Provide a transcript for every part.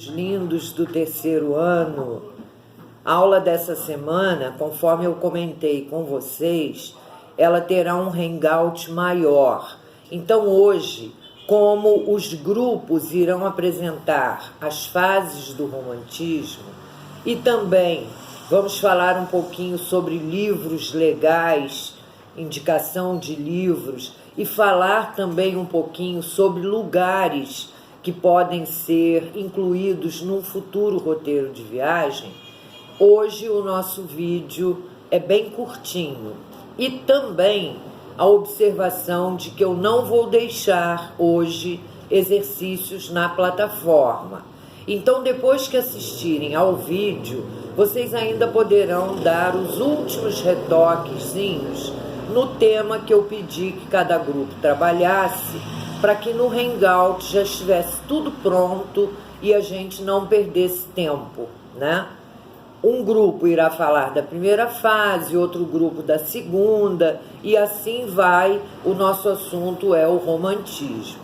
Lindos do terceiro ano. A aula dessa semana, conforme eu comentei com vocês, ela terá um hangout maior. Então hoje, como os grupos irão apresentar as fases do romantismo e também vamos falar um pouquinho sobre livros legais, indicação de livros e falar também um pouquinho sobre lugares que podem ser incluídos num futuro roteiro de viagem. Hoje o nosso vídeo é bem curtinho e também a observação de que eu não vou deixar hoje exercícios na plataforma. Então, depois que assistirem ao vídeo, vocês ainda poderão dar os últimos retoquezinhos no tema que eu pedi que cada grupo trabalhasse, para que no Hangout já estivesse tudo pronto e a gente não perdesse tempo, né? Um grupo irá falar da primeira fase, outro grupo da segunda, e assim vai. O nosso assunto é o romantismo.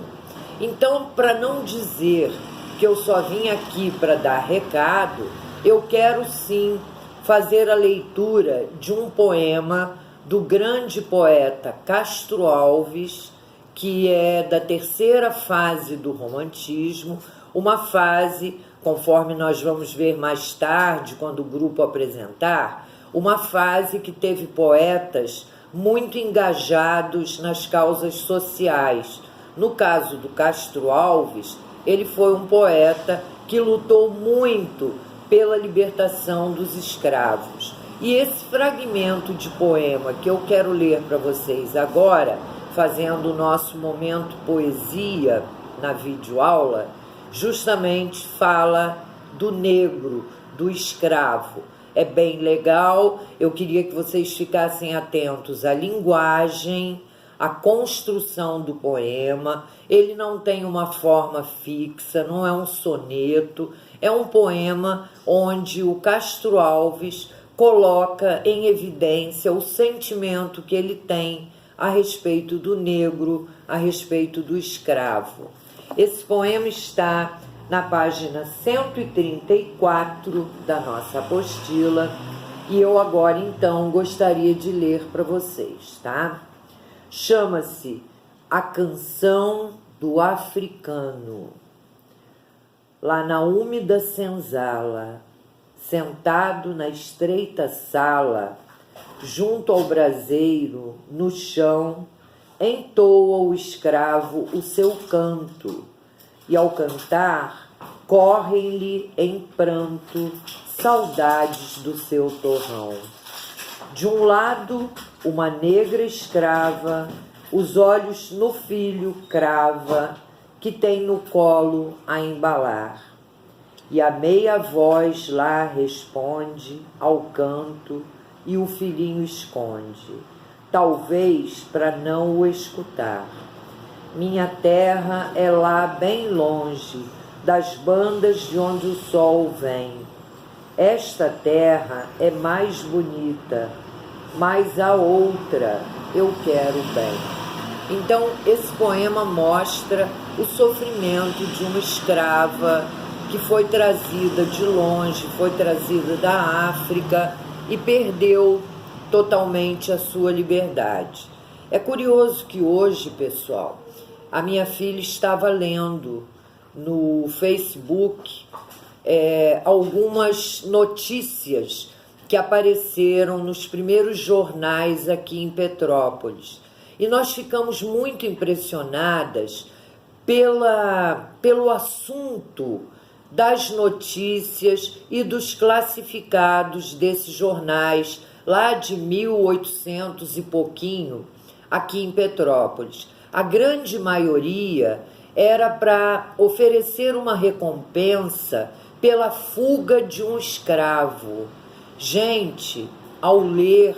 Então, para não dizer que eu só vim aqui para dar recado, eu quero sim fazer a leitura de um poema do grande poeta Castro Alves, que é da terceira fase do romantismo, uma fase, conforme nós vamos ver mais tarde, quando o grupo apresentar, uma fase que teve poetas muito engajados nas causas sociais. No caso do Castro Alves, ele foi um poeta que lutou muito pela libertação dos escravos. E esse fragmento de poema que eu quero ler para vocês agora, fazendo o nosso momento poesia na videoaula, justamente fala do negro, do escravo. É bem legal, eu queria que vocês ficassem atentos à linguagem, à construção do poema. Ele não tem uma forma fixa, não é um soneto, é um poema onde o Castro Alves coloca em evidência o sentimento que ele tem a respeito do negro, a respeito do escravo. Esse poema está na página 134 da nossa apostila e eu agora então gostaria de ler para vocês, tá? Chama-se A Canção do Africano. Lá na úmida senzala, sentado na estreita sala, junto ao braseiro, no chão, entoa o escravo o seu canto, e ao cantar, correm-lhe em pranto saudades do seu torrão. De um lado, uma negra escrava, os olhos no filho crava, que tem no colo a embalar. E a meia voz lá responde ao canto, e o filhinho esconde, talvez para não o escutar. Minha terra é lá bem longe, das bandas de onde o sol vem. Esta terra é mais bonita, mas a outra eu quero bem. Então, esse poema mostra o sofrimento de uma escrava que foi trazida de longe, foi trazida da África e perdeu totalmente a sua liberdade. É curioso que hoje, pessoal, a minha filha estava lendo no Facebook algumas notícias que apareceram nos primeiros jornais aqui em Petrópolis. E nós ficamos muito impressionadas pelo assunto das notícias e dos classificados desses jornais lá de 1800 e pouquinho aqui em Petrópolis. A grande maioria era para oferecer uma recompensa pela fuga de um escravo. Gente, ao ler,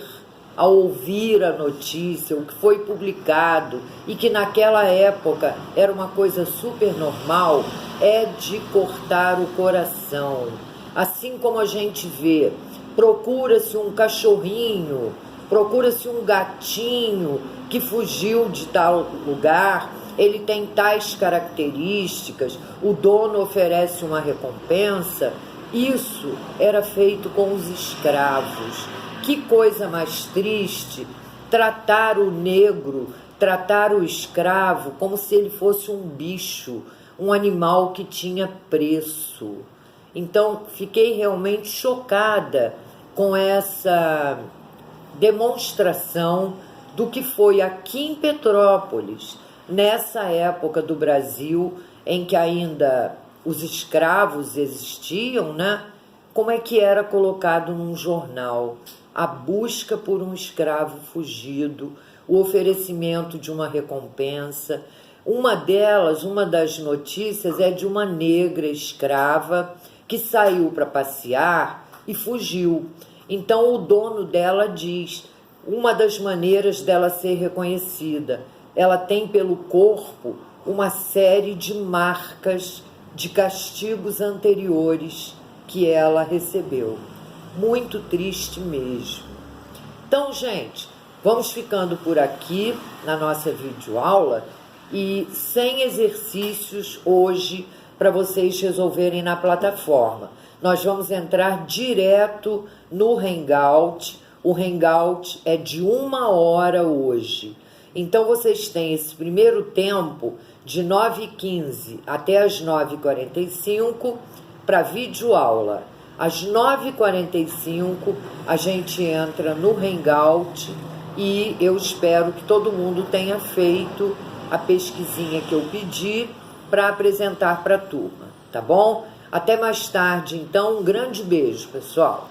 ao ouvir a notícia, o que foi publicado e que naquela época era uma coisa super normal, é de cortar o coração. Assim como a gente vê, procura-se um cachorrinho, procura-se um gatinho que fugiu de tal lugar, ele tem tais características, o dono oferece uma recompensa. Isso era feito com os escravos. Que coisa mais triste, tratar o negro, tratar o escravo como se ele fosse um bicho, um animal que tinha preço. Então, fiquei realmente chocada com essa demonstração do que foi aqui em Petrópolis, nessa época do Brasil, em que ainda os escravos existiam, né? Como é que era colocado num jornal a busca por um escravo fugido, o oferecimento de uma recompensa. Uma das notícias é de uma negra escrava que saiu para passear e fugiu. Então o dono dela diz, uma das maneiras dela ser reconhecida, ela tem pelo corpo uma série de marcas de castigos anteriores que ela recebeu. Muito triste mesmo. Então, gente, vamos ficando por aqui na nossa videoaula e sem exercícios hoje para vocês resolverem na plataforma. Nós vamos entrar direto no Hangout. O Hangout é de 1 hora hoje. Então, vocês têm esse primeiro tempo de 9h15 até as 9h45 para videoaula. Às 9h45 a gente entra no Hangout e eu espero que todo mundo tenha feito a pesquisinha que eu pedi para apresentar para a turma, tá bom? Até mais tarde, então, um grande beijo, pessoal.